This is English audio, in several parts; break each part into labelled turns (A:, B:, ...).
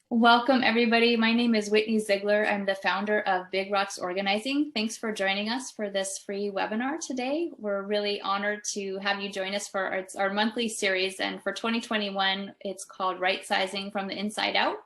A: Welcome, everybody. My name is Whitney Ziegler. I'm the founder of Big Rocks Organizing. Thanks for joining us for this free webinar today. We're really honored to have you join us for our monthly series. And for 2021, it's called Rightsizing from the Inside Out.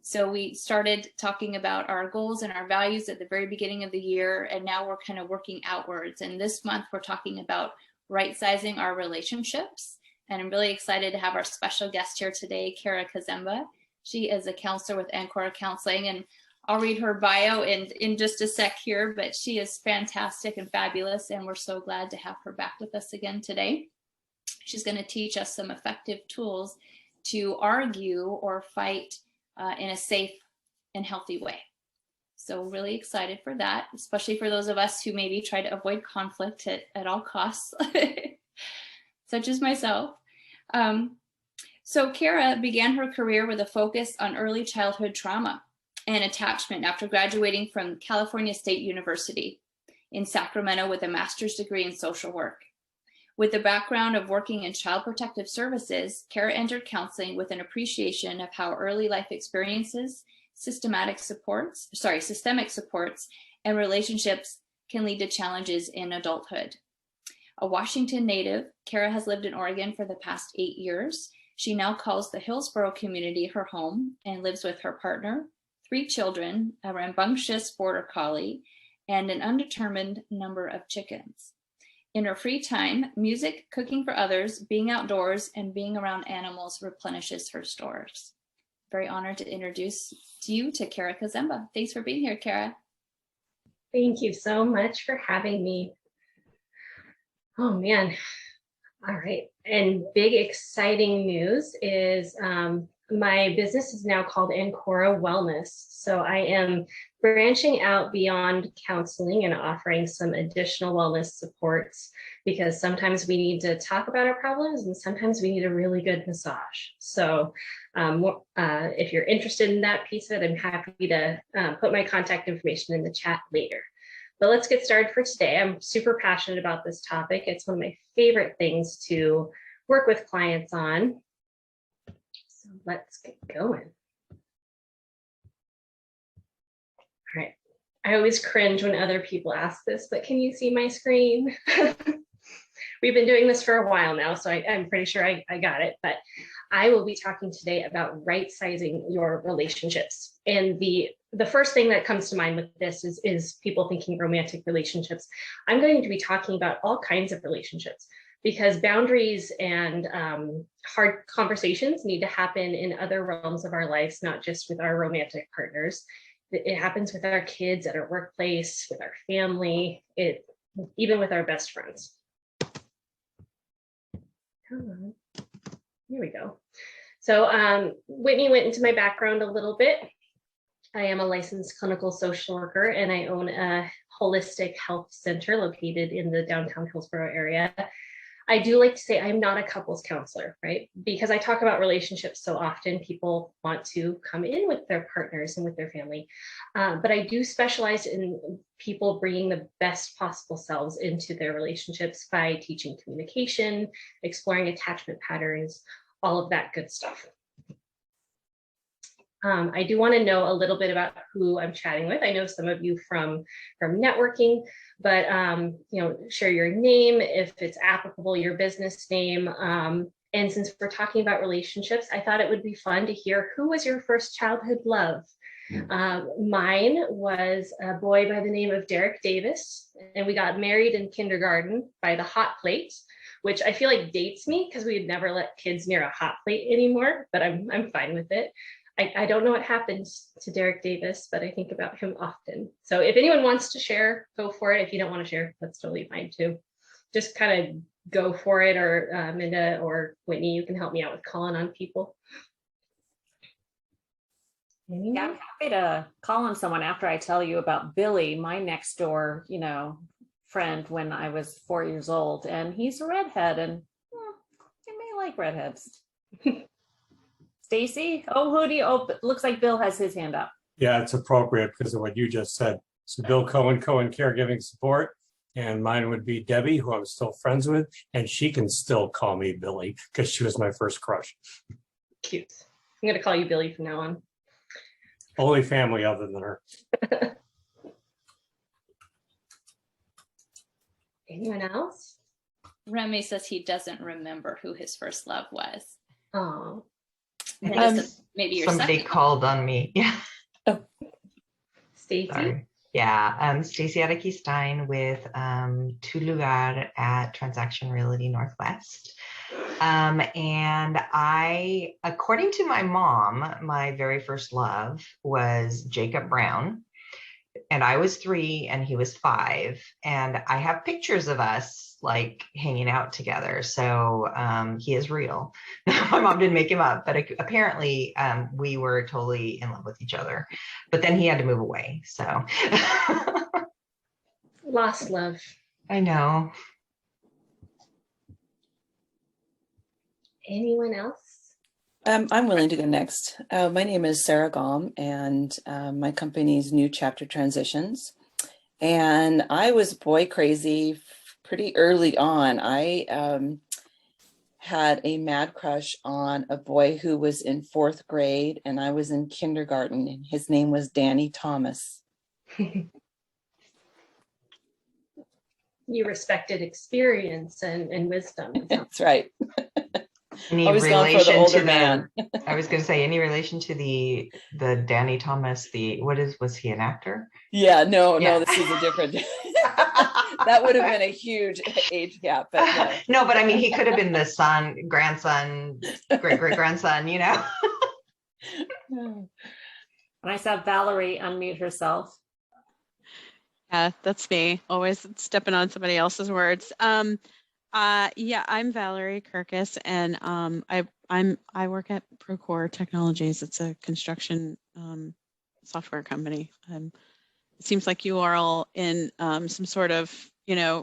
A: So we started talking about our goals and our values at the very beginning of the year, and now we're kind of working outwards. And this month, we're talking about right-sizing our relationships. And I'm really excited to have our special guest here today, Kazemba. She is a counselor with Ancora Counseling, and I'll read her bio in just a sec here, but she is fantastic and fabulous, and we're so glad to have her back with us again today. She's going to teach us some effective tools to argue or fight in a safe and healthy way. So really excited for that, especially for those of us who maybe try to avoid conflict at all costs, such as myself. So Kara began her career with a focus on early childhood trauma and attachment after graduating from California State University in Sacramento with a master's degree in social work. With the background of working in child protective services, Kara entered counseling with an appreciation of how early life experiences, systemic supports, and relationships can lead to challenges in adulthood. A Washington native, Kara has lived in Oregon for the past 8 years. She now calls the Hillsboro community her home and lives with her partner, 3 children, a rambunctious border collie, and an undetermined number of chickens. In her free time, music, cooking for others, being outdoors, and being around animals replenishes her stores. Very honored to introduce you to Kara Kazemba. Thanks for being here, Kara.
B: Thank you so much for having me. Oh man. All right, and big exciting news is my business is now called Ancora Wellness. So I am branching out beyond counseling and offering some additional wellness supports, because sometimes we need to talk about our problems and sometimes we need a really good massage. So if you're interested in that piece of it, I'm happy to put my contact information in the chat later. But let's get started for today. I'm super passionate about this topic. It's one of my favorite things to work with clients on. So let's get going. All right. I always cringe when other people ask this, but can you see my screen? We've been doing this for a while now, so I'm pretty sure I got it. But I will be talking today about right-sizing your relationships. And the first thing that comes to mind with this is people thinking romantic relationships. I'm going to be talking about all kinds of relationships, because boundaries and hard conversations need to happen in other realms of our lives, not just with our romantic partners. It happens with our kids, at our workplace, with our family, even with our best friends. Come on. Here we go. So Whitney went into my background a little bit. I am a licensed clinical social worker, and I own a holistic health center located in the downtown Hillsboro area. I do like to say I'm not a couples counselor, right? Because I talk about relationships so often, people want to come in with their partners and with their family. But I do specialize in people bringing the best possible selves into their relationships by teaching communication, exploring attachment patterns, all of that good stuff. I do want to know a little bit about who I'm chatting with. I know some of you from networking, but share your name if it's applicable, your business name. And since we're talking about relationships, I thought it would be fun to hear, who was your first childhood love? Mine was a boy by the name of Derek Davis, and we got married in kindergarten by the hot plate, which I feel like dates me because we'd never let kids near a hot plate anymore, but I'm fine with it. I don't know what happened to Derek Davis, but I think about him often. So if anyone wants to share, go for it. If you don't want to share, that's totally fine too. Just kind of go for it, or Minda or Whitney, you can help me out with calling on people.
C: Yeah, I'm happy to call on someone after I tell you about Billy, my next door, friend when I was 4 years old, and he's a redhead, and you may like redheads. Stacy? Oh, it looks like Bill has his hand up.
D: Yeah, it's appropriate because of what you just said. So Bill Cohen Caregiving Support, and mine would be Debbie, who I'm still friends with, and she can still call me Billy because she was my first crush.
B: Cute. I'm going to call you Billy from now on.
D: only family other than her.
B: Anyone else?
A: Remy says he doesn't remember who his first love was.
B: Oh,
A: Maybe your
E: somebody
A: second.
E: called on me. Yeah.
B: Stacy.
E: Sorry. Yeah, Stacy Adaki Stein with Tu Lugar at Transaction Realty Northwest. And I, according to my mom, my very first love was Jacob Brown. And I was 3 and he was 5. And I have pictures of us like hanging out together. So he is real. My mom didn't make him up, but apparently we were totally in love with each other. But then he had to move away. So
B: Lost love.
E: I know.
B: Anyone else?
F: I'm willing to go next. My name is Sarah Gom, and my company's New Chapter Transitions. And I was boy crazy pretty early on. I had a mad crush on a boy who was in 4th grade, and I was in kindergarten, and his name was Danny Thomas.
B: You respected experience and wisdom.
F: That's right.
E: Any
F: Always gone for the older man.
E: I was going to say, any relation to the Danny Thomas, was he an actor?
F: Yeah, no,
E: Yeah.
F: this is a different. That would have been a huge age gap. But no.
E: No, but I mean, he could have been the son, grandson, great-great-grandson, you know?
C: And I saw Valerie unmute herself.
G: Yeah, that's me. Always stepping on somebody else's words. Yeah, I'm Valerie Kirkus, and I work at Procore Technologies. It's a construction software company. It seems like you are all in some sort of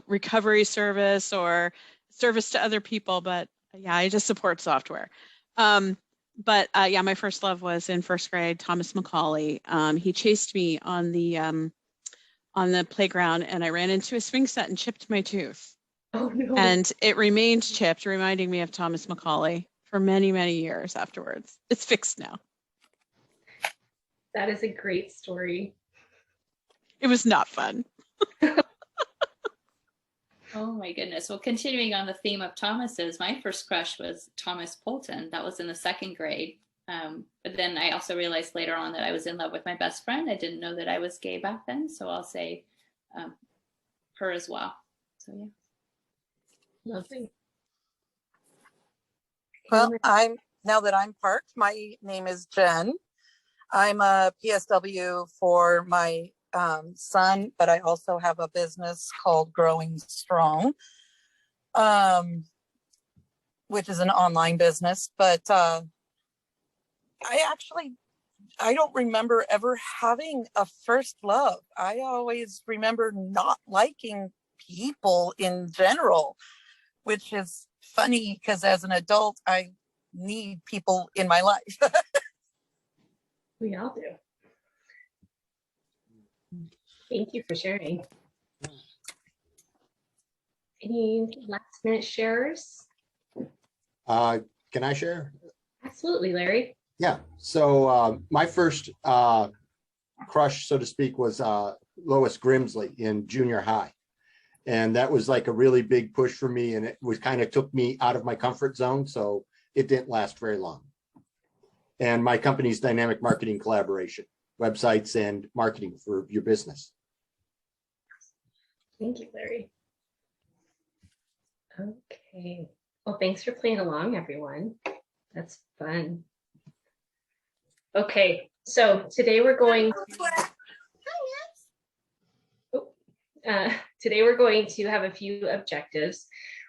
G: recovery service or service to other people, but yeah, I just support software. But yeah, my first love was in 1st grade. Thomas Macaulay. He chased me on the playground, and I ran into a swing set and chipped my tooth.
B: Oh no.
G: And it remained chipped, reminding me of Thomas Macaulay for many, many years afterwards. It's fixed now.
B: That is a great story.
G: It was not fun.
A: Oh my goodness. Well, continuing on the theme of Thomas's, my first crush was Thomas Polton. That was in the 2nd grade. But then I also realized later on that I was in love with my best friend. I didn't know that I was gay back then. So I'll say her as well. So yeah.
B: Lovely.
H: Well, now that I'm parked, my name is Jen. I'm a PSW for my son, but I also have a business called Growing Strong, which is an online business. But I don't remember ever having a first love. I always remember not liking people in general, which is funny because as an adult, I need people in my life.
B: We all do. Thank you for sharing. Any last minute sharers?
I: Can I share?
B: Absolutely, Larry.
I: Yeah. So my first crush, so to speak, was Lois Grimsley in junior high. And that was like a really big push for me. And it was kind of took me out of my comfort zone. So it didn't last very long. And my company's dynamic marketing collaboration, websites and marketing for your business.
B: Thank you, Larry. Okay. Well, thanks for playing along, everyone. That's fun. Okay, so today we're going to have a few objectives.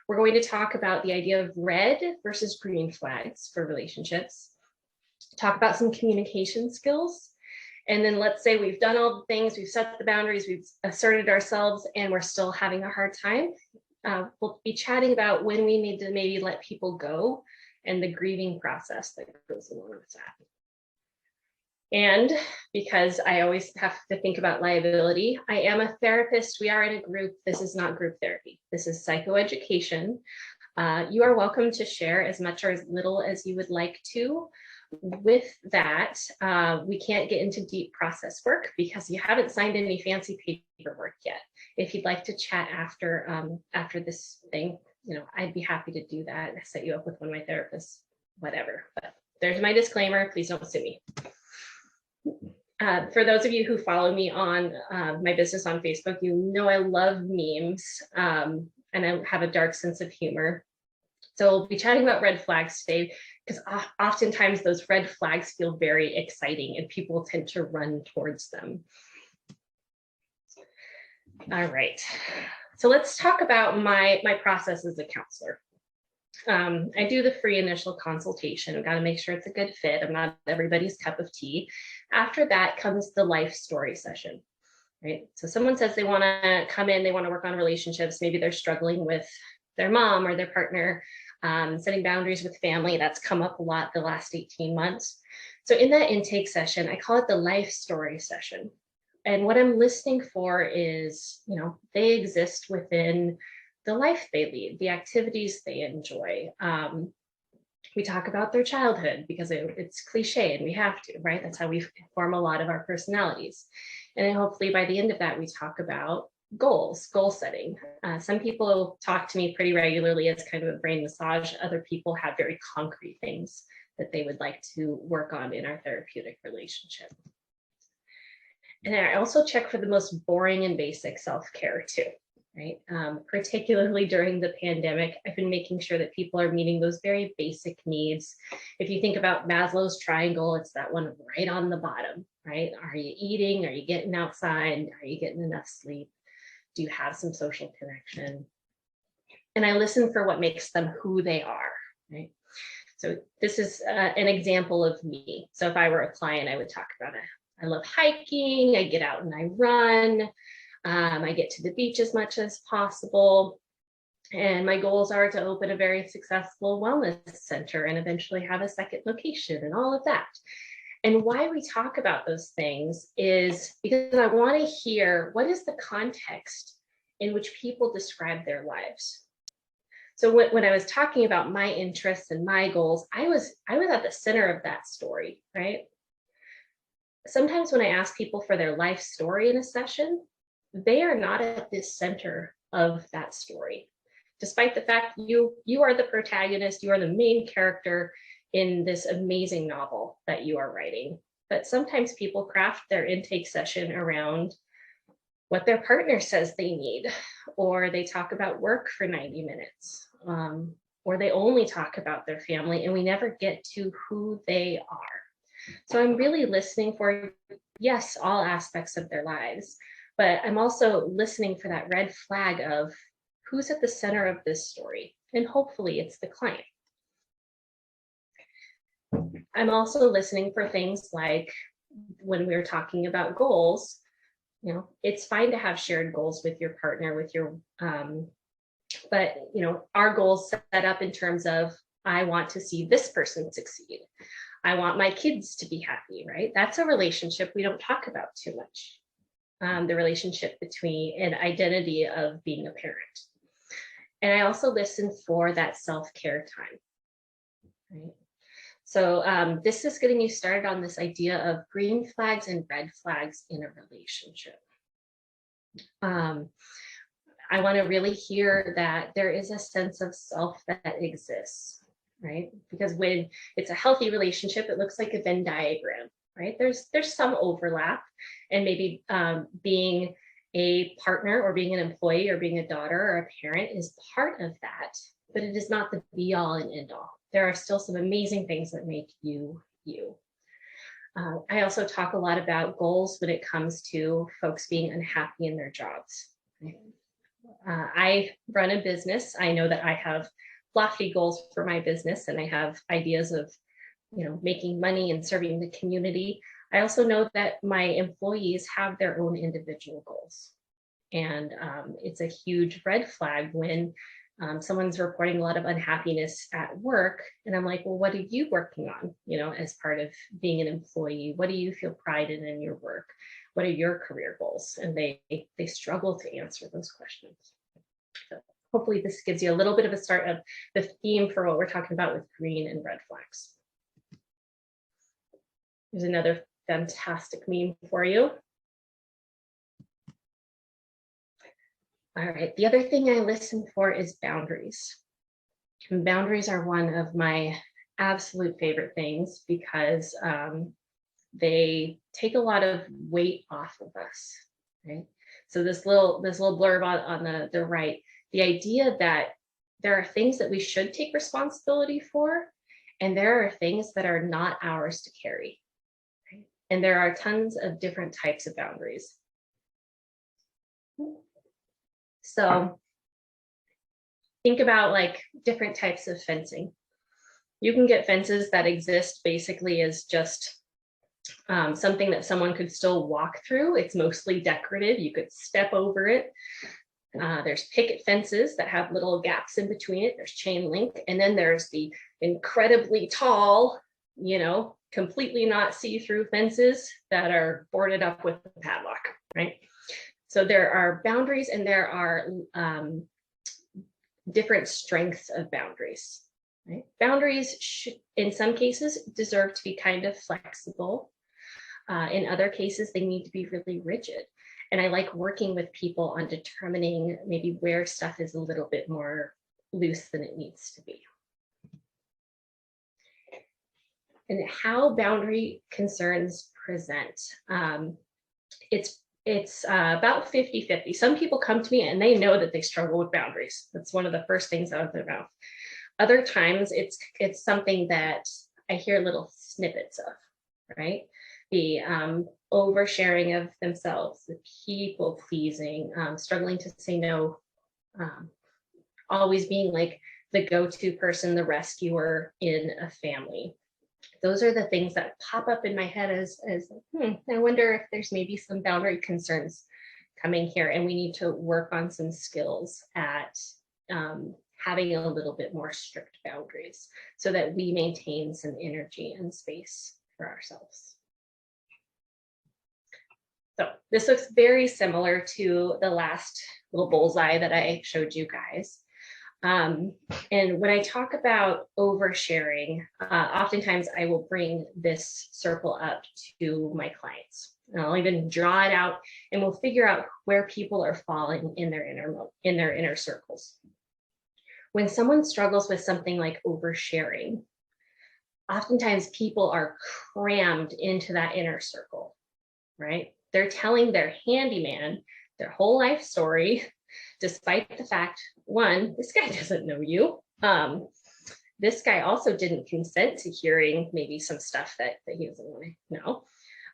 B: We're going to talk about the idea of red versus green flags for relationships, talk about some communication skills, and then let's say we've done all the things, we've set the boundaries, we've asserted ourselves, and we're still having a hard time. We'll be chatting about when we need to maybe let people go and the grieving process that goes along with that. And because I always have to think about liability, I am a therapist. We are in a group. This is not group therapy. This is psychoeducation. You are welcome to share as much or as little as you would like to. with that, we can't get into deep process work because you haven't signed any fancy paperwork yet. If you'd like to chat after this thing, I'd be happy to do that and set you up with one of my therapists, whatever. But there's my disclaimer. Please don't sue me. For those of you who follow me on my business on Facebook, I love memes and I have a dark sense of humor. So we'll be chatting about red flags today because oftentimes those red flags feel very exciting and people tend to run towards them. All right, so let's talk about my process as a counselor. I do the free initial consultation. I've got to make sure it's a good fit. I'm not everybody's cup of tea. After that comes the life story session, right? So someone says they want to come in, they want to work on relationships. Maybe they're struggling with their mom or their partner, setting boundaries with family. That's come up a lot the last 18 months. So in that intake session, I call it the life story session. And what I'm listening for is, they exist within the life they lead, the activities they enjoy. We talk about their childhood because it's cliche and we have to, right? That's how we form a lot of our personalities. And then hopefully by the end of that, we talk about goals, goal setting. Some people talk to me pretty regularly as kind of a brain massage. Other people have very concrete things that they would like to work on in our therapeutic relationship. And I also check for the most boring and basic self-care too. Right? Particularly during the pandemic, I've been making sure that people are meeting those very basic needs. If you think about Maslow's triangle, it's that one right on the bottom, right? Are you eating? Are you getting outside? Are you getting enough sleep? Do you have some social connection? And I listen for what makes them who they are, right? So this is an example of me. So if I were a client, I would talk about it. I love hiking, I get out and I run. I get to the beach as much as possible. And my goals are to open a very successful wellness center and eventually have a second location and all of that. And why we talk about those things is because I want to hear what is the context in which people describe their lives. So when I was talking about my interests and my goals, I was at the center of that story, right? Sometimes when I ask people for their life story in a session, they are not at the center of that story, despite the fact you are the protagonist, you are the main character in this amazing novel that you are writing. But sometimes people craft their intake session around what their partner says they need, or they talk about work for 90 minutes, or they only talk about their family and we never get to who they are. So I'm really listening for, yes, all aspects of their lives, but I'm also listening for that red flag of who's at the center of this story, and hopefully it's the client. I'm also listening for things like when we were talking about goals, it's fine to have shared goals with your partner, but our goals set up in terms of, I want to see this person succeed. I want my kids to be happy, right? That's a relationship we don't talk about too much. The relationship between an identity of being a parent. And I also listen for that self-care time, right? So this is getting you started on this idea of green flags and red flags in a relationship. I want to really hear that there is a sense of self that exists, right? Because when it's a healthy relationship, it looks like a Venn diagram. Right? There's some overlap, and maybe being a partner or being an employee or being a daughter or a parent is part of that, but it is not the be all and end all. There are still some amazing things that make you, you. I also talk a lot about goals when it comes to folks being unhappy in their jobs. I run a business. I know that I have lofty goals for my business, and I have ideas of making money and serving the community. I also know that my employees have their own individual goals. And it's a huge red flag when someone's reporting a lot of unhappiness at work. And I'm like, well, what are you working on, as part of being an employee? What do you feel pride in your work? What are your career goals? And they struggle to answer those questions. So hopefully this gives you a little bit of a start of the theme for what we're talking about with green and red flags. Here's another fantastic meme for you. All right, the other thing I listen for is boundaries. And boundaries are one of my absolute favorite things because they take a lot of weight off of us, right? So this little blurb on the right, the idea that there are things that we should take responsibility for, and there are things that are not ours to carry, right? And there are tons of different types of boundaries. So think about like different types of fencing. You can get fences that exist basically as just something that someone could still walk through. It's mostly decorative. You could step over it. There's picket fences that have little gaps in between it. There's chain link. And then there's the incredibly tall, completely not see-through fences that are boarded up with a padlock, right? So there are boundaries and there are different strengths of boundaries, right? Boundaries should, in some cases, deserve to be kind of flexible. In other cases, they need to be really rigid. And I like working with people on determining maybe where stuff is a little bit more loose than it needs to be. And how boundary concerns present. It's about 50-50. Some people come to me and they know that they struggle with boundaries. That's one of the first things out of their mouth. Other times it's something that I hear little snippets of, right? The oversharing of themselves, the people pleasing, struggling to say no, always being like the go-to person, the rescuer in a family. Those are the things that pop up in my head as I wonder if there's maybe some boundary concerns coming here, and we need to work on some skills at having a little bit more strict boundaries so that we maintain some energy and space for ourselves. So this looks very similar to the last little bullseye that I showed you guys. And when I talk about oversharing, oftentimes I will bring this circle up to my clients. And I'll even draw it out and we'll figure out where people are falling in their inner circles. When someone struggles with something like oversharing, oftentimes people are crammed into that inner circle, right? They're telling their handyman their whole life story, despite the fact, one, this guy doesn't know you. This guy also didn't consent to hearing maybe some stuff that he doesn't want to know.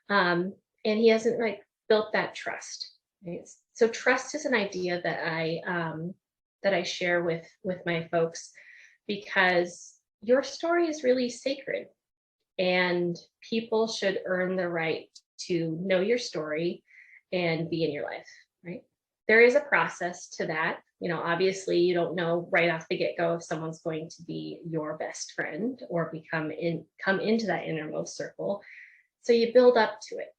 B: And he hasn't built that trust. Right? So trust is an idea that I share with my folks, because your story is really sacred and people should earn the right to know your story and be in your life, right? There is a process to that. Obviously you don't know right off the get-go if someone's going to be your best friend or come into that innermost circle. So you build up to it,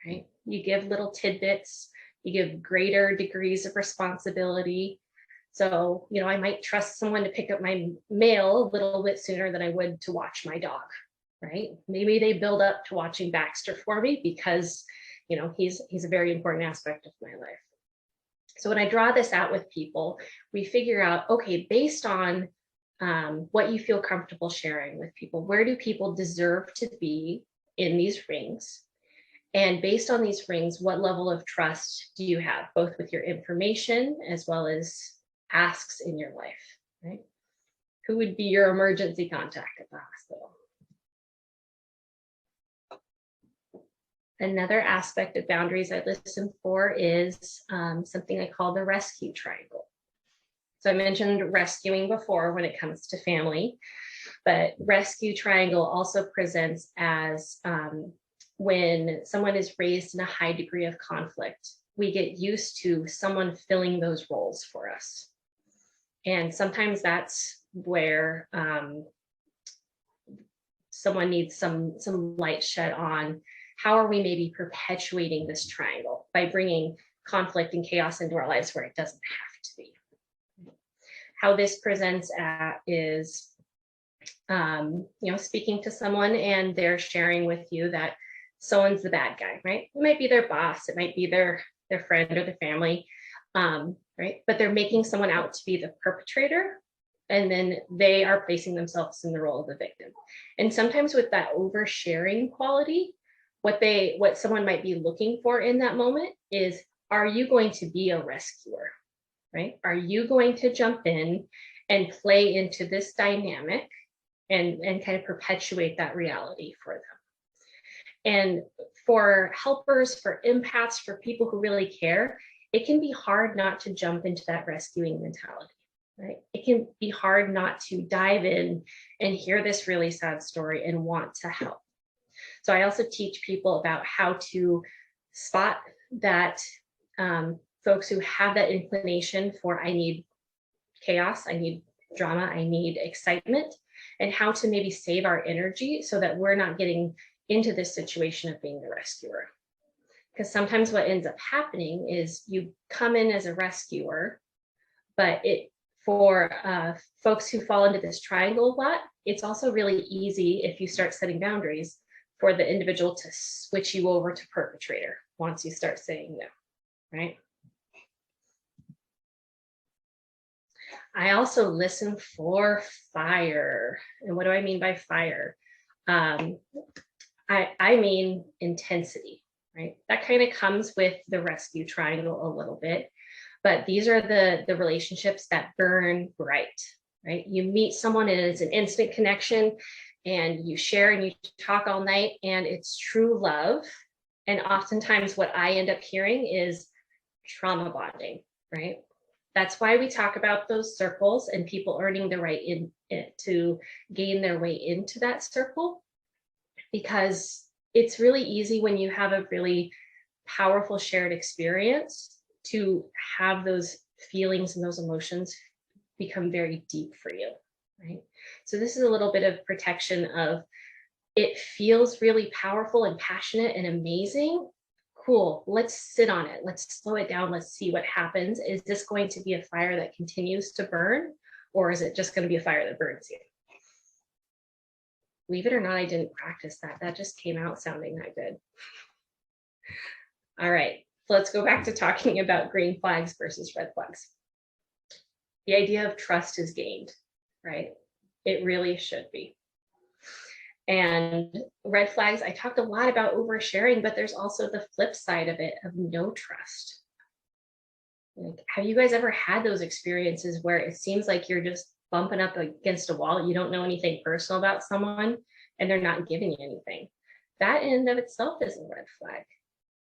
B: right? You give little tidbits, you give greater degrees of responsibility. So, I might trust someone to pick up my mail a little bit sooner than I would to watch my dog, right? Maybe they build up to watching Baxter for me because, he's a very important aspect of my life. So when I draw this out with people, we figure out, okay, based on what you feel comfortable sharing with people, where do people deserve to be in these rings? And based on these rings, what level of trust do you have, both with your information as well as asks in your life, right? Who would be your emergency contact at the hospital? Another aspect of boundaries I listen for is something I call the rescue triangle. So I mentioned rescuing before when it comes to family, but rescue triangle also presents as when someone is raised in a high degree of conflict, we get used to someone filling those roles for us. And sometimes that's where someone needs some light shed on how are we maybe perpetuating this triangle by bringing conflict and chaos into our lives where it doesn't have to be. How this presents is speaking to someone and they're sharing with you that someone's the bad guy, right? It might be their boss, it might be their friend or the family, right? But they're making someone out to be the perpetrator, and then they are placing themselves in the role of the victim. And sometimes with that oversharing quality, what someone might be looking for in that moment is, are you going to be a rescuer, right? Are you going to jump in and play into this dynamic and kind of perpetuate that reality for them? And for helpers, for empaths, for people who really care, it can be hard not to jump into that rescuing mentality, right? It can be hard not to dive in and hear this really sad story and want to help. So I also teach people about how to spot that folks who have that inclination for, I need chaos, I need drama, I need excitement, and how to maybe save our energy so that we're not getting into this situation of being the rescuer. Because sometimes what ends up happening is you come in as a rescuer, but for folks who fall into this triangle a lot, it's also really easy, if you start setting boundaries, for the individual to switch you over to perpetrator once you start saying no, right? I also listen for fire. And what do I mean by fire? I mean intensity, right? That kind of comes with the rescue triangle a little bit, but these are the relationships that burn bright, right? You meet someone and it's an instant connection, and you share and you talk all night, and it's true love. And oftentimes what I end up hearing is trauma bonding, right? That's why we talk about those circles and people earning the right to gain their way into that circle, because it's really easy when you have a really powerful shared experience to have those feelings and those emotions become very deep for you, right? So this is a little bit of protection of, it feels really powerful and passionate and amazing. Cool, let's sit on it. Let's slow it down. Let's see what happens. Is this going to be a fire that continues to burn, or is it just going to be a fire that burns you? Believe it or not, I didn't practice that. That just came out sounding that good. All right, so let's go back to talking about green flags versus red flags. The idea of trust is gained, right? It really should be. And red flags, I talked a lot about oversharing, but there's also the flip side of it, of no trust. Like, have you guys ever had those experiences where it seems like you're just bumping up against a wall, you don't know anything personal about someone, and they're not giving you anything? That in and of itself is a red flag,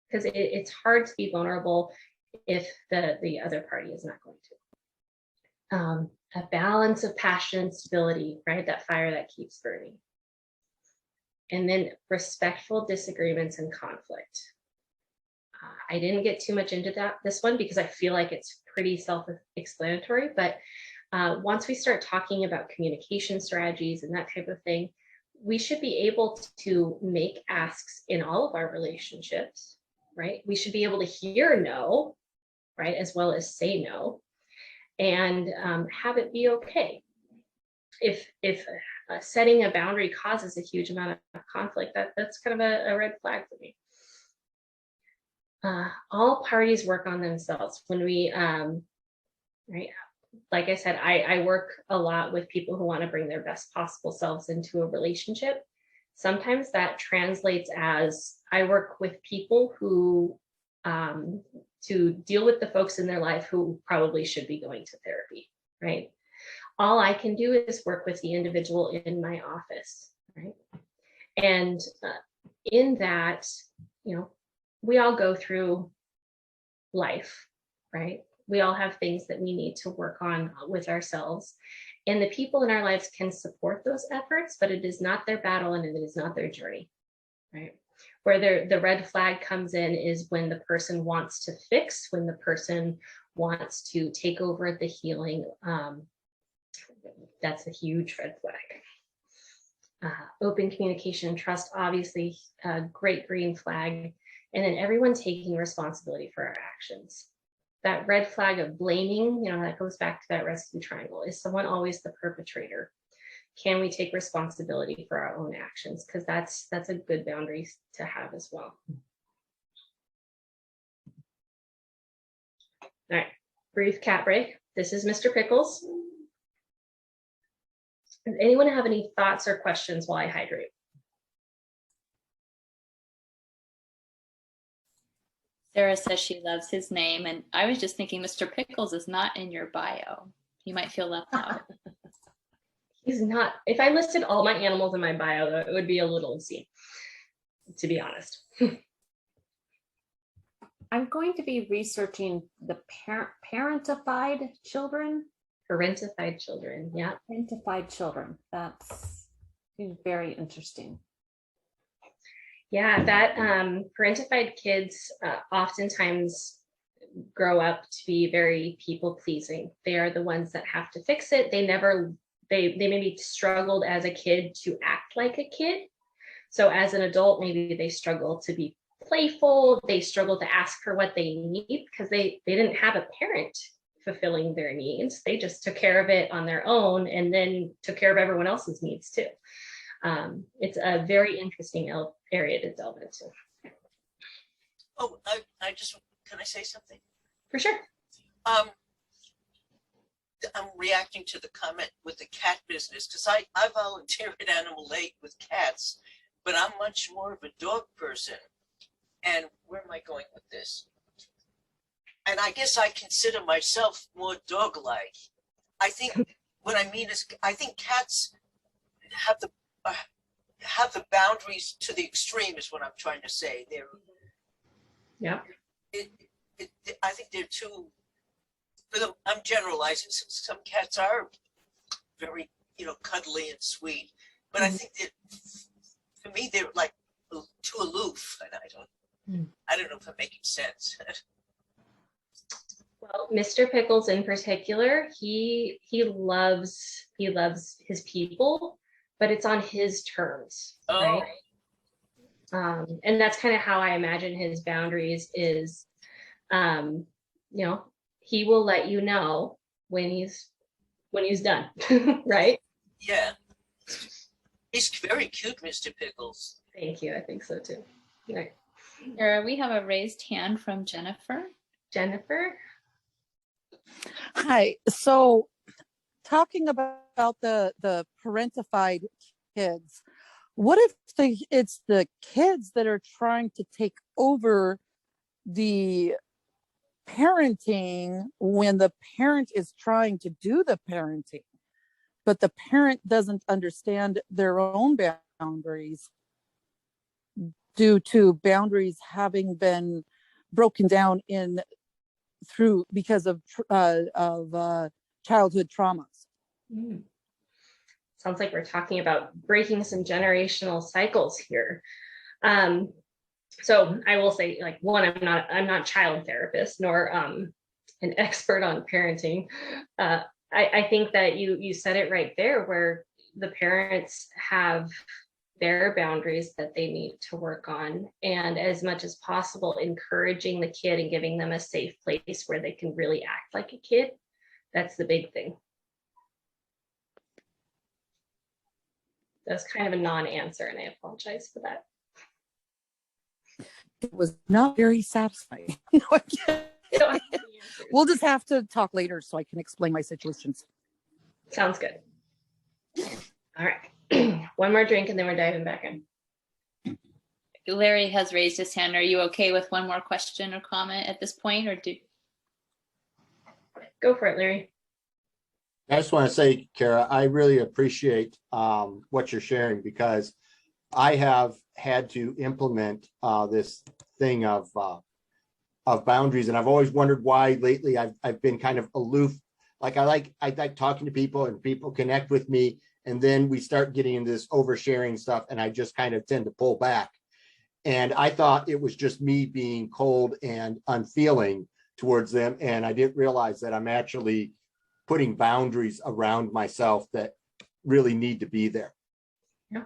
B: because it's hard to be vulnerable if the other party is not going to. A balance of passion and stability, right? That fire that keeps burning. And then respectful disagreements and conflict. I didn't get too much into this one because I feel like it's pretty self-explanatory, but once we start talking about communication strategies and that type of thing, we should be able to make asks in all of our relationships, right? We should be able to hear no, right, as well as say no, and have it be okay. If setting a boundary causes a huge amount of conflict, that's kind of a red flag for me. All parties work on themselves. When we, right, like I said, I work a lot with people who want to bring their best possible selves into a relationship. Sometimes that translates as, I work with people who, to deal with the folks in their life who probably should be going to therapy, right? All I can do is work with the individual in my office, right? And in that, we all go through life, right? We all have things that we need to work on with ourselves. And the people in our lives can support those efforts, but it is not their battle and it is not their journey, right? Where the red flag comes in is when the person wants to fix, when the person wants to take over the healing. That's a huge red flag. Open communication and trust, obviously, a great green flag. And then everyone taking responsibility for our actions. That red flag of blaming, that goes back to that rescue triangle. Is someone always the perpetrator? can we take responsibility for our own actions? Because that's a good boundary to have as well. All right, brief cat break. This is Mr. Pickles. Does anyone have any thoughts or questions while I hydrate?
A: Sarah says she loves his name, and I was just thinking Mr. Pickles is not in your bio. You might feel left out.
B: He's not. If I listed all my animals in my bio, though, it would be a little obscene, to be honest.
C: I'm going to be researching the parentified children.
B: Parentified children, yeah.
C: Parentified children. That's very interesting.
B: Yeah, that parentified kids oftentimes grow up to be very people pleasing. They are the ones that have to fix it. They maybe struggled as a kid to act like a kid. So as an adult, maybe they struggle to be playful. They struggle to ask for what they need because they didn't have a parent fulfilling their needs. They just took care of it on their own and then took care of everyone else's needs too. It's a very interesting area to delve into.
J: Oh, can I say something?
B: For sure.
J: I'm reacting to the comment with the cat business because I volunteer at Animal Aid with cats, but I'm much more of a dog person. And where am I going with this? And I guess I consider myself more dog-like. I think what I mean is I think cats have the boundaries to the extreme is what I'm trying to say.
B: Yeah.
J: I think they're too. For them, I'm generalizing. Some cats are very, cuddly and sweet, but I think that for me they're like too aloof, and I don't know if I'm making sense.
B: Well, Mr. Pickles in particular, he loves his people, but it's on his terms, right? And that's kind of how I imagine his boundaries is, he will let you know when he's done, right?
J: Yeah. He's very cute, Mr. Pickles.
B: Thank you. I think so too. Right.
A: We have a raised hand from Jennifer.
B: Jennifer.
K: Hi. So talking about the parentified kids, what if it's the kids that are trying to take over the parenting when the parent is trying to do the parenting, but the parent doesn't understand their own boundaries due to boundaries having been broken down because of childhood traumas.
B: Sounds like we're talking about breaking some generational cycles here. So I will say, like, one, I'm not a child therapist nor an expert on parenting. I think that you said it right there, where the parents have their boundaries that they need to work on, and as much as possible encouraging the kid and giving them a safe place where they can really act like a kid. That's the big thing. That's kind of a non-answer, and I apologize for that.
K: It was not very satisfying. We'll just have to talk later so I can explain my situations.
B: Sounds good. All right. One more drink and then we're diving back in.
A: Larry has raised his hand. Are you okay with one more question or comment at this point, or
B: Go for it, Larry.
I: I just want to say, Kara, I really appreciate what you're sharing, because I have had to implement this thing of boundaries, and I've always wondered why lately I've been kind of aloof. Like I like talking to people, and people connect with me, and then we start getting into this oversharing stuff, and I just kind of tend to pull back. And I thought it was just me being cold and unfeeling towards them, and I didn't realize that I'm actually putting boundaries around myself that really need to be there.
B: Yeah.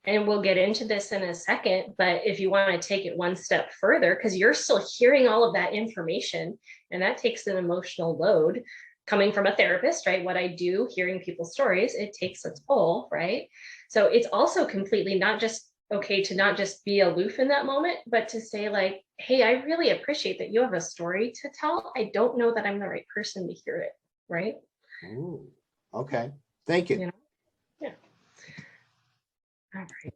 B: And we'll get into this in a second, but if you want to take it one step further, because you're still hearing all of that information, and that takes an emotional load, coming from a therapist, right? What I do, hearing people's stories, it takes its toll, right? So it's also completely not just okay to not just be aloof in that moment, but to say like, hey, I really appreciate that you have a story to tell. I don't know that I'm the right person to hear it, right?
I: Ooh, okay, thank you.
B: You know? Yeah. All right.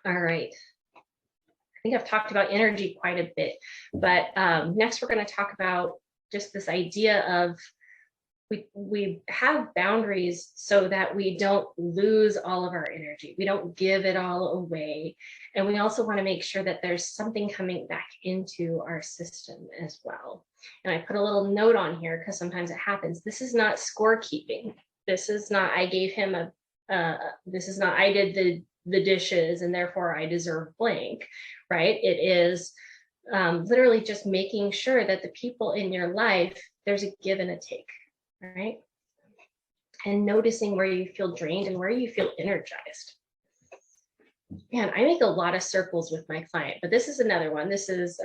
B: All right. I think I've talked about energy quite a bit, but next we're going to talk about just this idea of we have boundaries so that we don't lose all of our energy. We don't give it all away. And we also want to make sure that there's something coming back into our system as well. And I put a little note on here because sometimes it happens. This is not scorekeeping. This is not, I gave him this is not, I did the dishes and therefore I deserve blank, right? It is literally just making sure that the people in your life, there's a give and a take. Right? And noticing where you feel drained and where you feel energized. Man, I make a lot of circles with my client, but this is another one. This is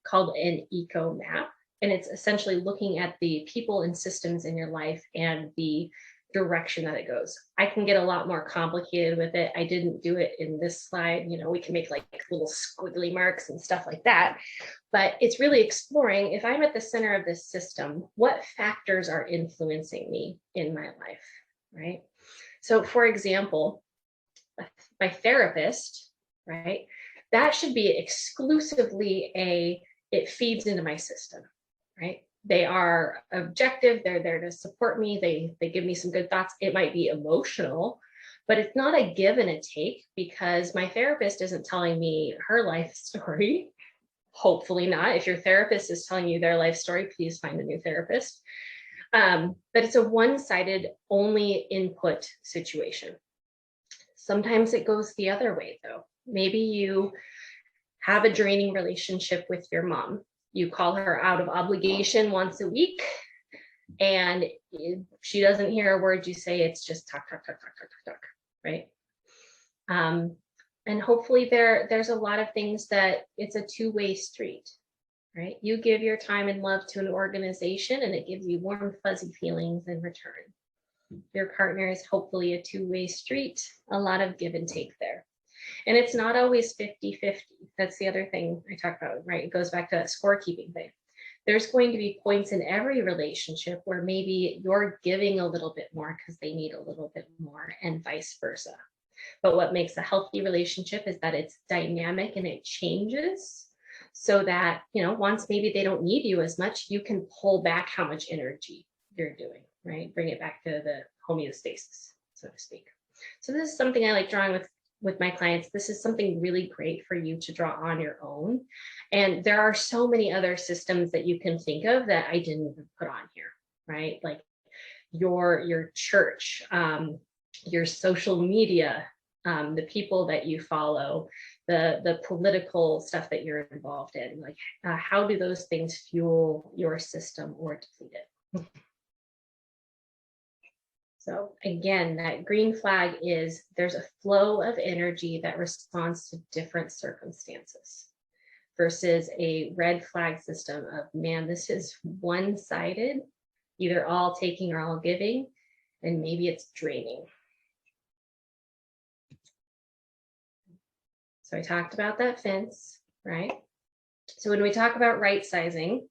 B: called an eco map. And it's essentially looking at the people and systems in your life and the direction that it goes. I can get a lot more complicated with it. I didn't do it in this slide. You know, we can make like little squiggly marks and stuff like that. But it's really exploring, if I'm at the center of this system, what factors are influencing me in my life, right? So for example, my therapist, right? That should be exclusively it feeds into my system, right? They are objective. They're there to support me. They give me some good thoughts. It might be emotional, but it's not a give and a take because my therapist isn't telling me her life story. Hopefully not. If your therapist is telling you their life story, please find a new therapist. But it's a one-sided only input situation. Sometimes it goes the other way though. Maybe you have a draining relationship with your mom. You call her out of obligation once a week and she doesn't hear a word you say. It's just talk, right? And hopefully there's a lot of things that it's a two-way street, right? You give your time and love to an organization and it gives you warm, fuzzy feelings in return. Your partner is hopefully a two-way street, a lot of give and take there. And it's not always 50-50. That's the other thing I talk about, right? It goes back to that scorekeeping thing. There's going to be points in every relationship where maybe you're giving a little bit more because they need a little bit more and vice versa. But what makes a healthy relationship is that it's dynamic and it changes so that, you know, once maybe they don't need you as much, you can pull back how much energy you're doing, right? Bring it back to the homeostasis, so to speak. So this is something I like drawing with my clients. This is something really great for you to draw on your own. And there are so many other systems that you can think of that I didn't even put on here, right? Like your church, your social media, the people that you follow, the political stuff that you're involved in, like how do those things fuel your system or deplete it? So again, that green flag is there's a flow of energy that responds to different circumstances versus a red flag system of, man, this is one-sided, either all taking or all giving, and maybe it's draining. So I talked about that fence, right? So when we talk about right sizing,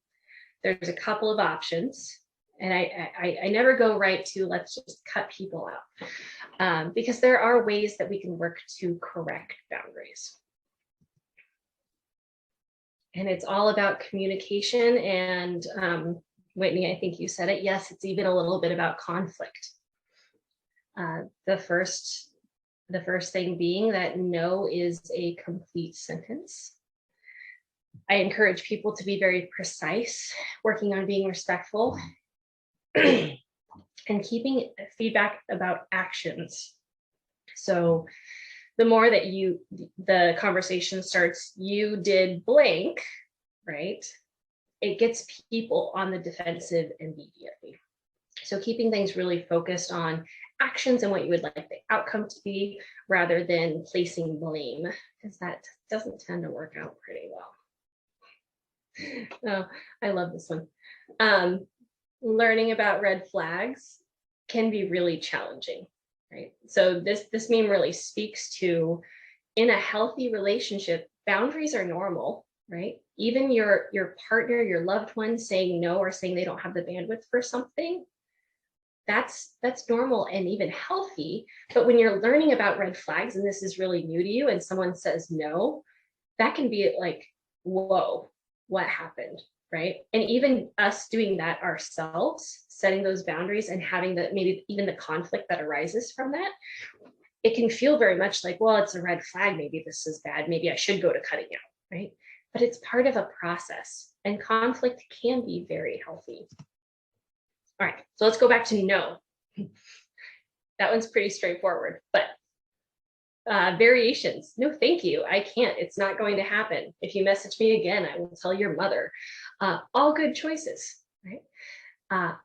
B: there's a couple of options. And I never go right to let's just cut people out because there are ways that we can work to correct boundaries. And it's all about communication and Whitney, I think you said it. Yes, it's even a little bit about conflict. The first thing being that no is a complete sentence. I encourage people to be very precise, working on being respectful and keeping feedback about actions. So the more that the conversation starts, you did blank, right? It gets people on the defensive immediately. So keeping things really focused on actions and what you would like the outcome to be rather than placing blame, because that doesn't tend to work out pretty well. Oh, I love this one. Learning about red flags can be really challenging, right? So this meme really speaks to, in a healthy relationship, boundaries are normal, right? Even your partner, your loved one saying no or saying they don't have the bandwidth for something, that's normal and even healthy. But when you're learning about red flags and this is really new to you and someone says no, that can be like, whoa, what happened, right? And even us doing that ourselves, setting those boundaries and having that, maybe even the conflict that arises from that, it can feel very much like, well, it's a red flag. Maybe this is bad. Maybe I should go to cutting out, right? But it's part of a process, and conflict can be very healthy. All right, so let's go back to no. That one's pretty straightforward, but variations. No, thank you. I can't. It's not going to happen. If you message me again, I will tell your mother. All good choices, right?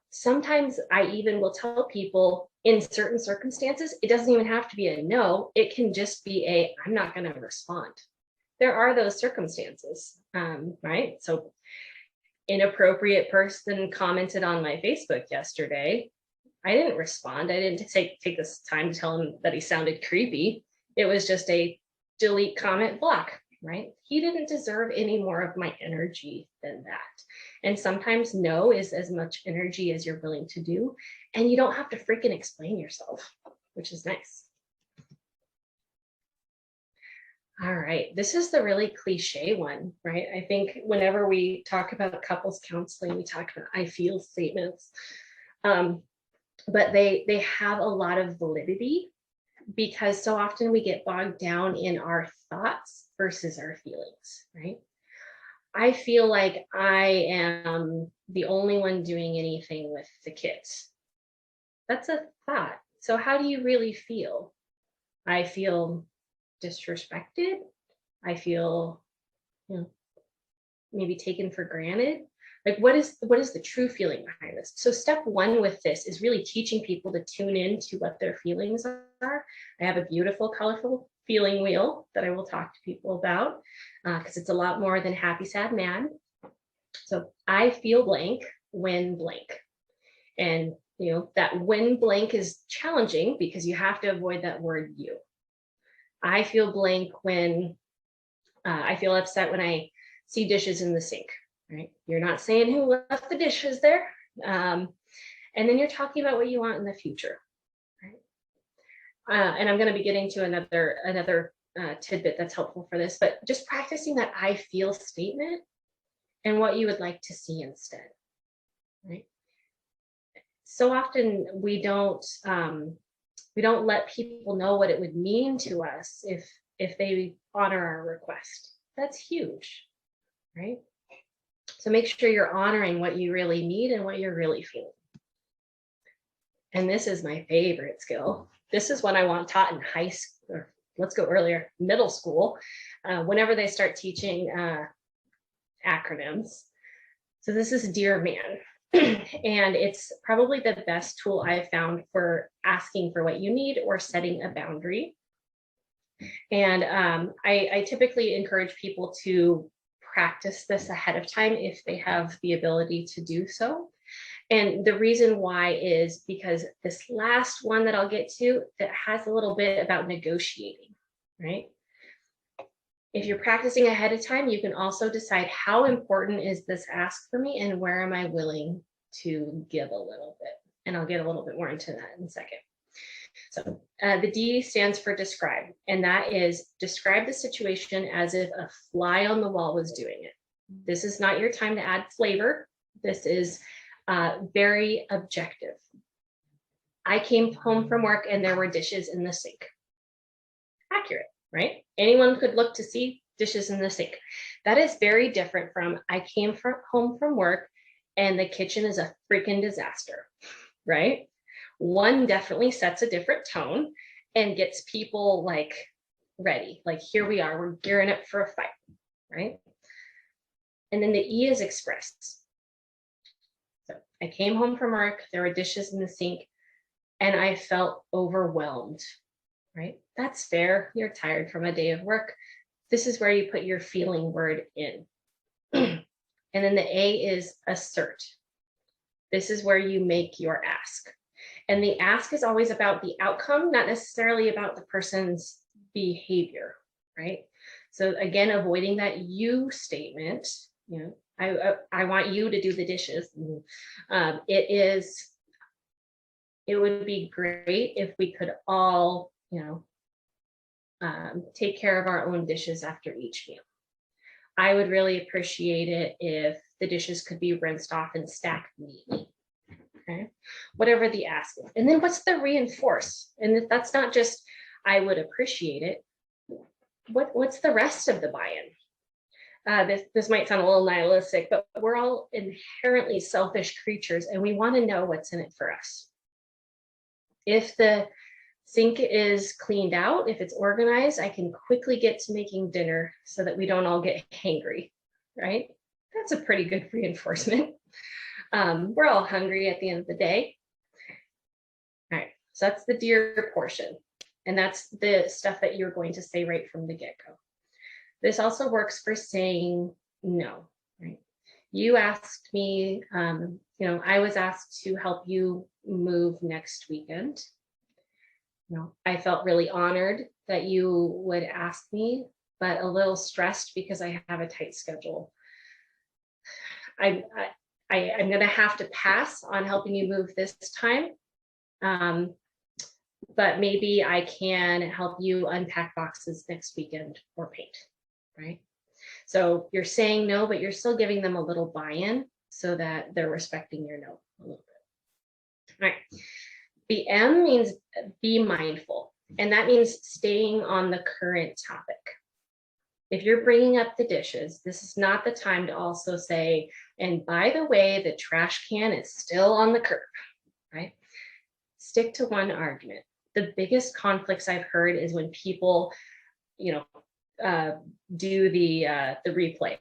B: Sometimes I even will tell people in certain circumstances, it doesn't even have to be a no. It can just be a, I'm not going to respond. There are those circumstances, right? So inappropriate person commented on my Facebook yesterday. I didn't respond. I didn't take this time to tell him that he sounded creepy. It was just a delete, comment, block, right? He didn't deserve any more of my energy than that. And sometimes no is as much energy as you're willing to do. And you don't have to freaking explain yourself, which is nice. All right, this is the really cliche one, right? I think whenever we talk about couples counseling, we talk about I feel statements, but they have a lot of validity, because so often we get bogged down in our thoughts versus our feelings, right? I feel like I am the only one doing anything with the kids. That's a thought. So how do you really feel? I feel disrespected. I feel, maybe taken for granted. Like, what is the true feeling behind this? So step one with this is really teaching people to tune into what their feelings are. I have a beautiful, colorful feeling wheel that I will talk to people about, because it's a lot more than happy, sad, mad. So I feel blank when blank. And that when blank is challenging because you have to avoid that word you. I feel blank when I feel upset when I see dishes in the sink, right? You're not saying who left the dishes there. And then you're talking about what you want in the future, right? And I'm going to be getting to another tidbit that's helpful for this, but just practicing that I feel statement and what you would like to see instead, right? So often we don't let people know what it would mean to us if they honor our request. That's huge, right? So make sure you're honoring what you really need and what you're really feeling. And this is my favorite skill. This is what I want taught in high school, or let's go earlier, middle school, whenever they start teaching acronyms. So this is Dear Man. And it's probably the best tool I've found for asking for what you need or setting a boundary. And I typically encourage people to practice this ahead of time if they have the ability to do so. And the reason why is because this last one that I'll get to, that has a little bit about negotiating, right? If you're practicing ahead of time, you can also decide how important is this ask for me and where am I willing to give a little bit. And I'll get a little bit more into that in a second. So the D stands for describe, and that is describe the situation as if a fly on the wall was doing it. This is not your time to add flavor. This is very objective. I came home from work and there were dishes in the sink. Accurate, right? Anyone could look to see dishes in the sink. That is very different from I came home from work and the kitchen is a freaking disaster, right? One definitely sets a different tone and gets people like ready. Like, here we are, we're gearing up for a fight, right? And then the E is express. So I came home from work, there were dishes in the sink, and I felt overwhelmed, right? That's fair. You're tired from a day of work. This is where you put your feeling word in. And then the A is assert. This is where you make your ask. And the ask is always about the outcome, not necessarily about the person's behavior, right? So again, avoiding that you statement, I want you to do the dishes. It would be great if we could all, take care of our own dishes after each meal. I would really appreciate it if the dishes could be rinsed off and stacked neatly. Okay, whatever the ask is. And then what's the reinforce? And that's not just, I would appreciate it. What's the rest of the buy-in? This might sound a little nihilistic, but we're all inherently selfish creatures and we want to know what's in it for us. If the sink is cleaned out, if it's organized, I can quickly get to making dinner so that we don't all get hangry, right? That's a pretty good reinforcement. We're all hungry at the end of the day. All right, so that's the dear portion. And that's the stuff that you're going to say right from the get-go. This also works for saying no, right? You asked me, I was asked to help you move next weekend. I felt really honored that you would ask me, but a little stressed because I have a tight schedule. I'm going to have to pass on helping you move this time. But maybe I can help you unpack boxes next weekend or paint, right? So you're saying no, but you're still giving them a little buy-in so that they're respecting your no a little bit. All right. The M means be mindful, and that means staying on the current topic. If you're bringing up the dishes, this is not the time to also say, and by the way, the trash can is still on the curb, right? Stick to one argument. The biggest conflicts I've heard is when people, do the replay,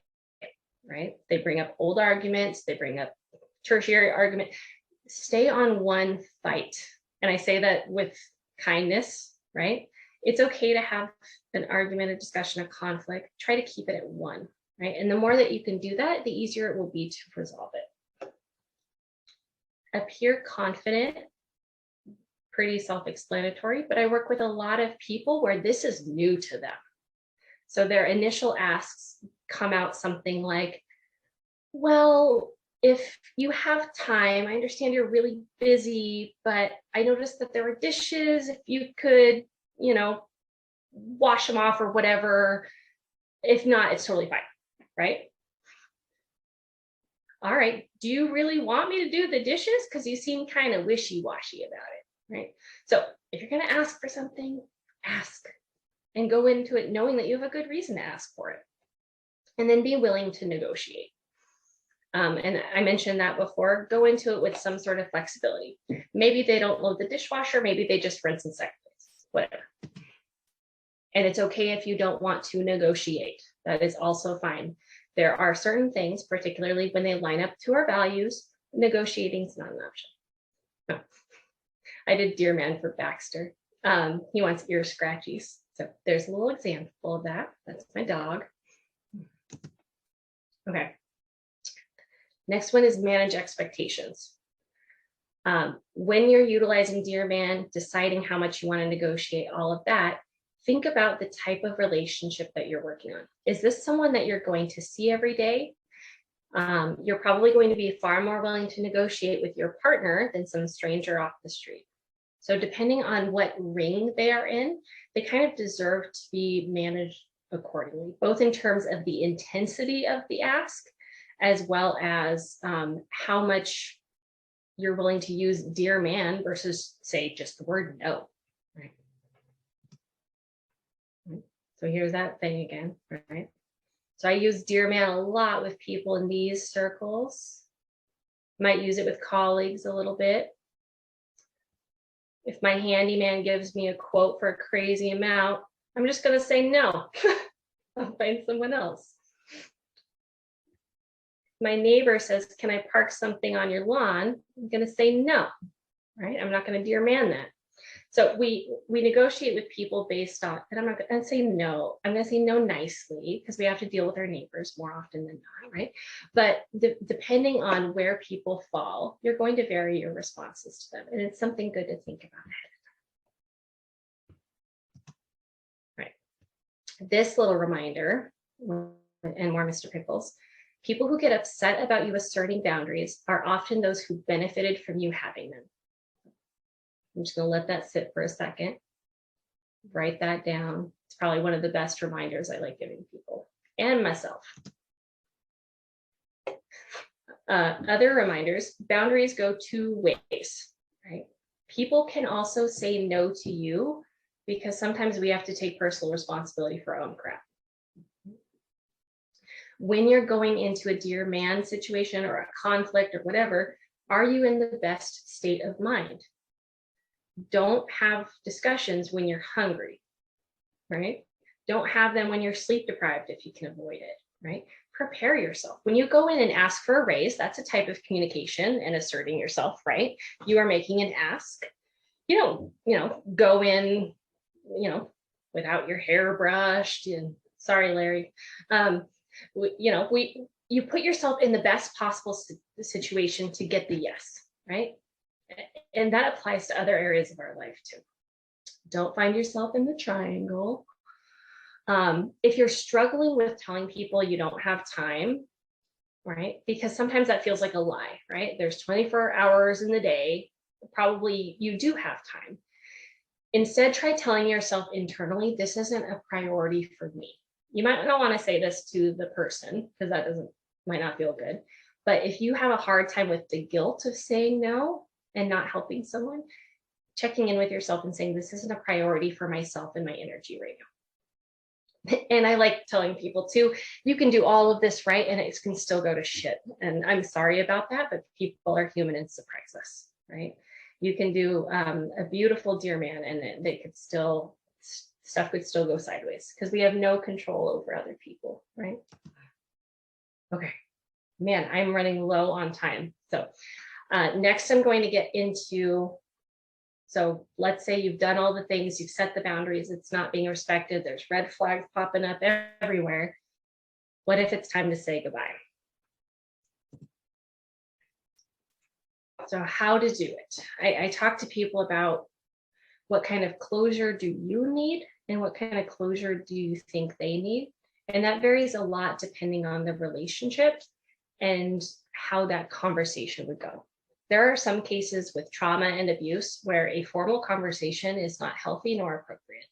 B: right? They bring up old arguments, they bring up tertiary argument. Stay on one fight. And I say that with kindness, right? It's okay to have an argument, a discussion, a conflict. Try to keep it at one, right? And the more that you can do that, the easier it will be to resolve it. Appear confident, pretty self-explanatory, but I work with a lot of people where this is new to them. So their initial asks come out something like, well, if you have time, I understand you're really busy, but I noticed that there were dishes. If you could, wash them off or whatever. If not, it's totally fine, right? All right, do you really want me to do the dishes? Because you seem kind of wishy-washy about it, right? So if you're gonna ask for something, ask and go into it knowing that you have a good reason to ask for it. And then be willing to negotiate. And I mentioned that before, go into it with some sort of flexibility. Maybe they don't load the dishwasher, maybe they just rinse and second, whatever. And it's okay if you don't want to negotiate. That is also fine. There are certain things, particularly when they line up to our values, negotiating is not an option. No. I did Dear Man for Baxter. He wants ear scratchies. So there's a little example of that. That's my dog. Okay. Next one is manage expectations. When you're utilizing Dear Man, deciding how much you want to negotiate, all of that, think about the type of relationship that you're working on. Is this someone that you're going to see every day? You're probably going to be far more willing to negotiate with your partner than some stranger off the street. So depending on what ring they are in, they kind of deserve to be managed accordingly, both in terms of the intensity of the ask, as well as how much you're willing to use Dear Man versus say just the word no, right? So here's that thing again, right? So I use Dear Man a lot with people in these circles. Might use it with colleagues a little bit. If my handyman gives me a quote for a crazy amount, I'm just gonna say no. I'll find someone else. My neighbor says, can I park something on your lawn? I'm gonna say no, right? I'm not gonna Dear Man that. So we negotiate with people based on, and I'm not going to say no. I'm going to say no nicely because we have to deal with our neighbors more often than not, right? But depending on where people fall, you're going to vary your responses to them, and it's something good to think about ahead of time. Right. This little reminder, and more Mr. Pickles, people who get upset about you asserting boundaries are often those who benefited from you having them. I'm just going to let that sit for a second. Write that down. It's probably one of the best reminders I like giving people and myself. Other reminders, boundaries go two ways, right? People can also say no to you because sometimes we have to take personal responsibility for our own crap. When you're going into a dear man situation or a conflict or whatever, are you in the best state of mind? Don't have discussions when you're hungry, right? Don't have them when you're sleep deprived if you can avoid it, right? Prepare yourself. When you go in and ask for a raise, that's a type of communication and asserting yourself, right? You are making an ask. You don't, go in, without your hair brushed and sorry, Larry. You put yourself in the best possible situation to get the yes, right? And that applies to other areas of our life too. Don't find yourself in the triangle. If you're struggling with telling people you don't have time, right? Because sometimes that feels like a lie, right? There's 24 hours in the day. Probably you do have time. Instead, try telling yourself internally, this isn't a priority for me. You might not want to say this to the person because that might not feel good. But if you have a hard time with the guilt of saying no and not helping someone, checking in with yourself and saying, this isn't a priority for myself and my energy right now. And I like telling people too, you can do all of this right and it can still go to shit. And I'm sorry about that, but people are human and surprise us, right? You can do a beautiful dear man and stuff could still go sideways because we have no control over other people, right? Okay, man, I'm running low on time. So next I'm going to get into, so let's say you've done all the things, you've set the boundaries, it's not being respected, there's red flags popping up everywhere. What if it's time to say goodbye? So how to do it. I talk to people about what kind of closure do you need and what kind of closure do you think they need? And that varies a lot depending on the relationship and how that conversation would go. There are some cases with trauma and abuse where a formal conversation is not healthy nor appropriate.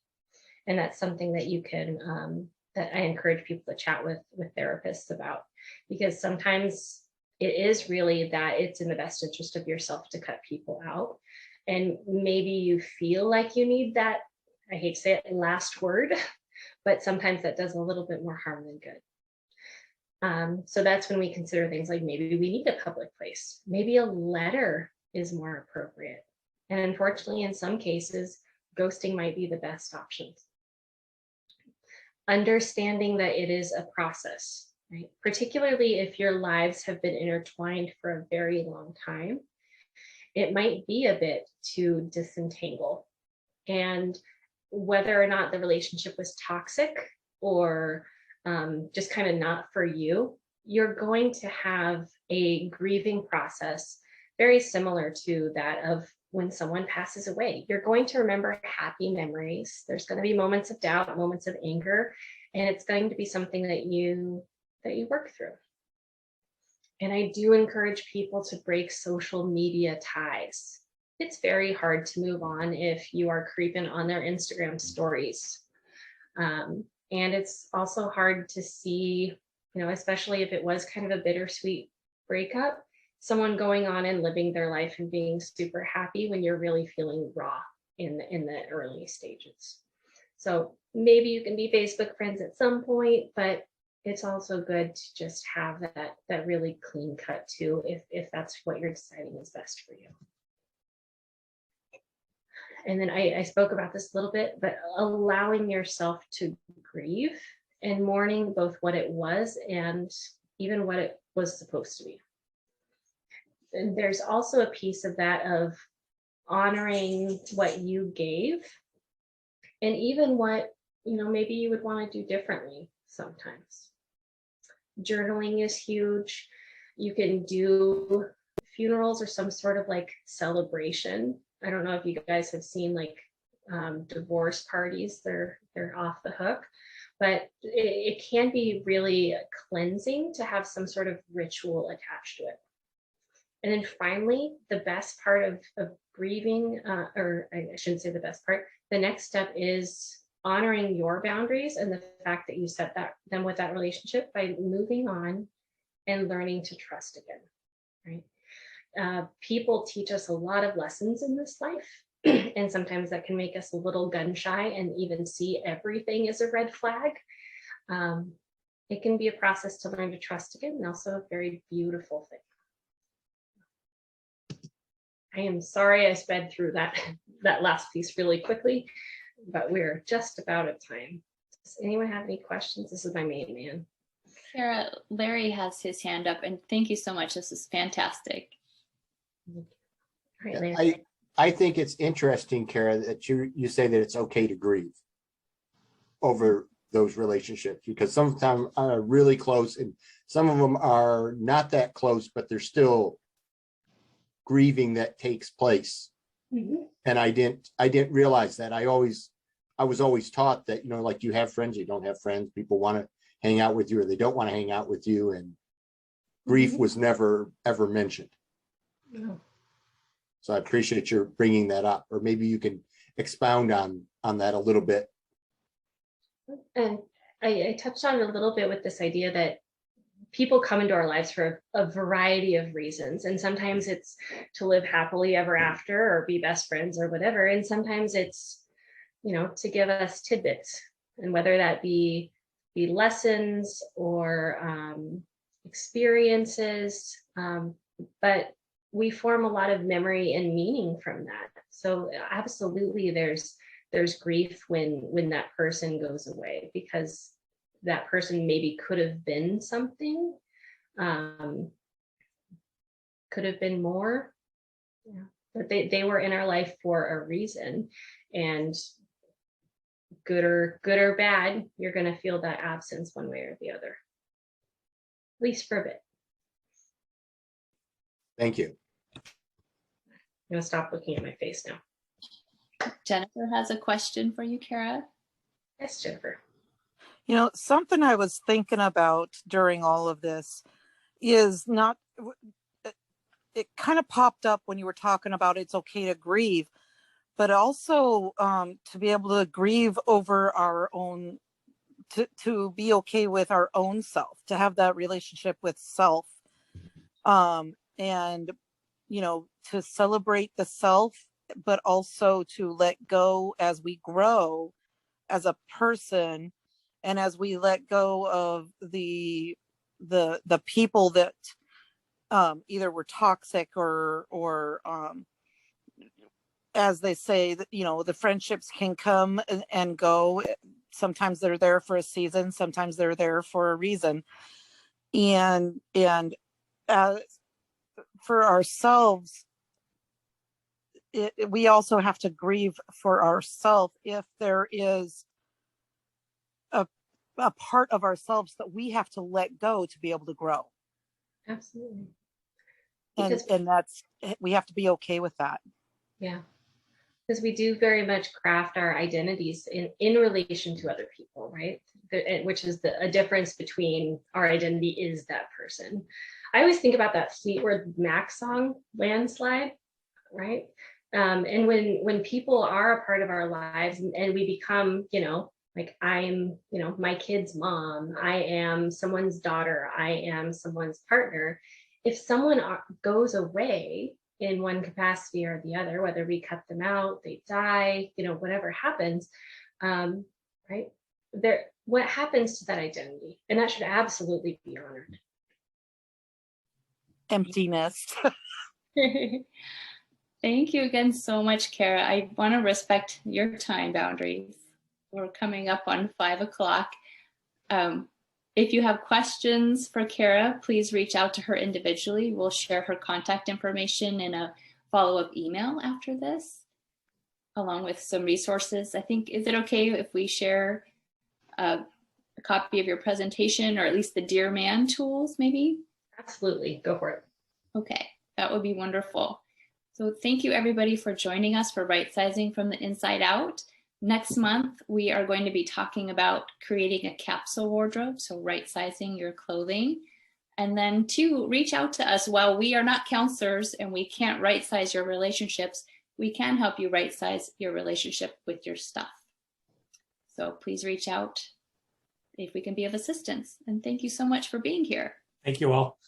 B: And that's something that you can, that I encourage people to chat with therapists about, because sometimes it is really that it's in the best interest of yourself to cut people out. And maybe you feel like you need that, I hate to say it, last word, but sometimes that does a little bit more harm than good. So that's when we consider things like maybe we need a public place. Maybe a letter is more appropriate. And unfortunately, in some cases, ghosting might be the best option. Understanding that it is a process, right? Particularly if your lives have been intertwined for a very long time, it might be a bit to disentangle. And whether or not the relationship was toxic or just kind of not for you, you're going to have a grieving process very similar to that of when someone passes away. You're going to remember happy memories. There's going to be moments of doubt, moments of anger, and it's going to be something that you work through. And I do encourage people to break social media ties. It's very hard to move on if you are creeping on their Instagram stories. And it's also hard to see, especially if it was kind of a bittersweet breakup, someone going on and living their life and being super happy when you're really feeling raw in the early stages. So maybe you can be Facebook friends at some point, but it's also good to just have that really clean cut too, if that's what you're deciding is best for you. And then I spoke about this a little bit, but allowing yourself to grieve and mourning both what it was and even what it was supposed to be. And there's also a piece of that of honoring what you gave, and even what, maybe you would want to do differently sometimes. Journaling is huge. You can do funerals or some sort of like celebration. I don't know if you guys have seen like divorce parties. They're off the hook, but it can be really cleansing to have some sort of ritual attached to it. And then finally, the best part of grieving, or I shouldn't say the best part, the next step is honoring your boundaries and the fact that you set them with that relationship by moving on and learning to trust again, right? People teach us a lot of lessons in this life, and sometimes that can make us a little gun shy and even see everything as a red flag. It can be a process to learn to trust again, and also a very beautiful thing. I am sorry I sped through that last piece really quickly, but we're just about at time. Does anyone have any questions? This is my main man.
A: Kara, Larry has his hand up, and thank you so much. This is fantastic.
B: All right, Larry.
I: I think it's interesting, Kara, that you say that it's okay to grieve over those relationships, because some of them are really close and some of them are not that close, but they're still grieving that takes place. Mm-hmm. And I didn't realize that. I was always taught that, like you have friends, you don't have friends, people want to hang out with you or they don't want to hang out with you, and grief was never ever mentioned. No. So I appreciate your bringing that up, or maybe you can expound on that a little bit.
B: And I touched on it a little bit with this idea that people come into our lives for a variety of reasons. And sometimes it's to live happily ever after or be best friends or whatever. And sometimes it's, to give us tidbits, and whether that be lessons or experiences. But we form a lot of memory and meaning from that. So absolutely there's grief when that person goes away, because that person maybe could have been something, could have been more, but they were in our life for a reason, and good or bad, you're going to feel that absence one way or the other, at least for a bit.
I: Thank you.
B: I'm going to stop looking at my face now.
A: Jennifer has a question for you, Kara.
B: Yes, Jennifer.
K: Something I was thinking about during all of this is it kind of popped up when you were talking about it's okay to grieve, but also to be able to grieve over our own, to be okay with our own self, to have that relationship with self, and, to celebrate the self, but also to let go as we grow as a person. And as we let go of the people that either were toxic or as they say, that the friendships can come and go. Sometimes they're there for a season, sometimes they're there for a reason. And for ourselves, we also have to grieve for ourselves if there is a part of ourselves that we have to let go to be able to grow.
B: Absolutely.
K: And that's, we have to be okay with that.
B: Yeah, because we do very much craft our identities in relation to other people, right? Which is a difference between our identity is that person. I always think about that Fleetwood Mac song, Landslide, right? And when people are a part of our lives and we become, like I'm, my kid's mom, I am someone's daughter, I am someone's partner. If someone goes away in one capacity or the other, whether we cut them out, they die, whatever happens, right? What happens to that identity? And that should absolutely be honored.
K: Emptiness.
A: Thank you again so much, Kara. I want to respect your time boundaries. We're coming up on 5 o'clock. If you have questions for Kara, please reach out to her individually. We'll share her contact information in a follow-up email after this, along with some resources. I think, is it okay if we share a copy of your presentation, or at least the Dear Man tools, maybe?
B: Absolutely, go for it.
A: Okay, that would be wonderful. So thank you everybody for joining us for Rightsizing from the Inside Out. Next month, we are going to be talking about creating a capsule wardrobe, so right-sizing your clothing. And then 2, reach out to us. While we are not counselors and we can't right-size your relationships, we can help you right-size your relationship with your stuff. So please reach out if we can be of assistance. And thank you so much for being here.
D: Thank you all.